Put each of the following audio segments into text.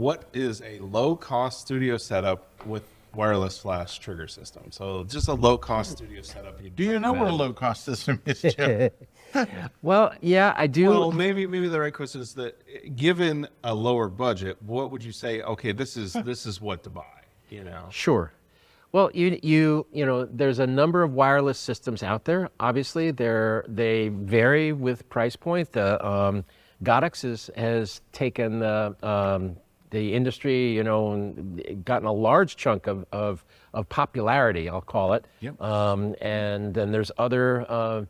what is a low-cost studio setup with wireless flash trigger system? So just a low-cost studio setup. Do you know what a low-cost system is, Jim? Well, yeah, I do. Well, maybe the right question is that given a lower budget, what would you say? Okay, this is what to buy. You know. Sure. Well, you know, there's a number of wireless systems out there. Obviously, they vary with price point. The Godox has taken the industry, you know, and gotten a large chunk of popularity, I'll call it. Yep. And then there's other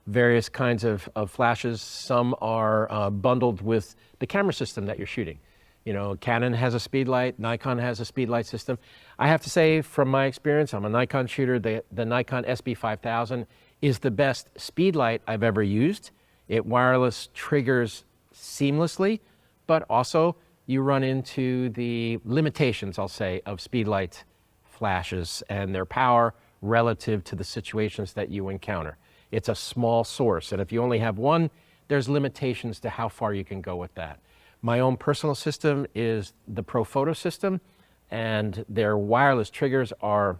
various kinds of flashes. Some are bundled with the camera system that you're shooting. You know, Canon has a speed light, Nikon has a speed light system. I have to say, from my experience, I'm a Nikon shooter, the Nikon SB5000 is the best speed light I've ever used. It wireless triggers seamlessly, but also you run into the limitations, I'll say, of speed light flashes and their power relative to the situations that you encounter. It's a small source, and if you only have one, there's limitations to how far you can go with that. My own personal system is the Profoto system, and their wireless triggers are,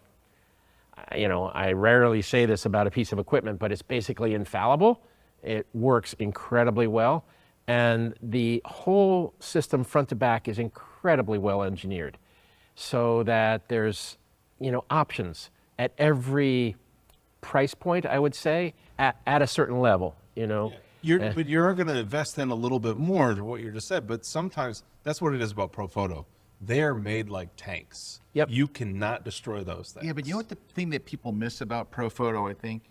you know, I rarely say this about a piece of equipment, but it's basically infallible. It works incredibly well, and the whole system front to back is incredibly well engineered, so that there's, you know, options at every price point, I would say, at a certain level, you know. Yeah. But you're going to invest in a little bit more than what you just said. But sometimes that's what it is about Profoto. They're made like tanks. Yep. You cannot destroy those things. Yeah, but you know what the thing that people miss about Profoto, I think?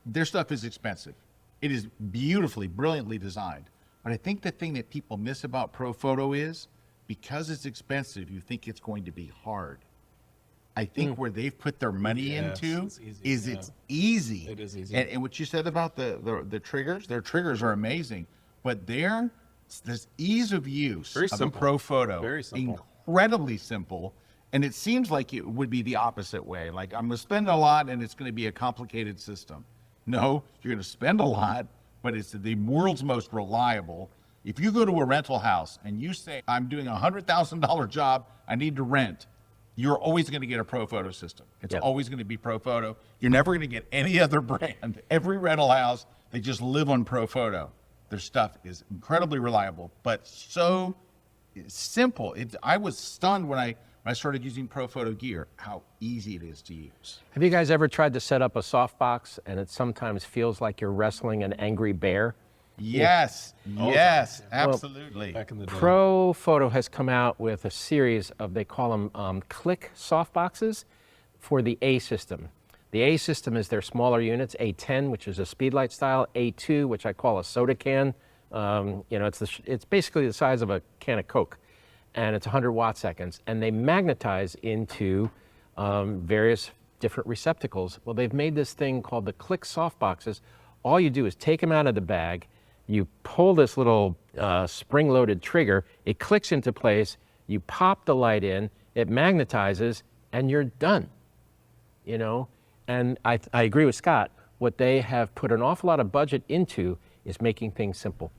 Their stuff is expensive. It is beautifully, brilliantly designed. But I think the thing that people miss about Profoto is, because it's expensive, you think it's going to be hard. I think where they've put their money into it's easy, it's easy. It is easy. And what you said about the triggers, their triggers are amazing, but this ease of use Very of simple. the Profoto, Very simple. incredibly simple, and it seems like it would be the opposite way. Like, I'm going to spend a lot and it's going to be a complicated system. No, you're going to spend a lot, but it's the world's most reliable. If you go to a rental house and you say, I'm doing a $100,000 job, I need to rent, you're always going to get a Profoto system. It's Yep. always going to be Profoto. You're never going to get any other brand. Every rental house, they just live on Profoto. Their stuff is incredibly reliable, but so simple. I was stunned when I started using Profoto gear, how easy it is to use. Have you guys ever tried to set up a softbox and it sometimes feels like you're wrestling an angry bear? Yes, yes, absolutely. Back in the day. Profoto has come out with a series of, they call them click softboxes for the A system. The A system is their smaller units, A10, which is a speedlight style, A2, which I call a soda can. You know, it's basically the size of a can of Coke, and it's 100 watt seconds, and they magnetize into various different receptacles. Well, they've made this thing called the click softboxes. All you do is take them out of the bag, you pull this little spring-loaded trigger, it clicks into place, you pop the light in, it magnetizes, and you're done, you know? And I agree with Scott, what they have put an awful lot of budget into is making things simple.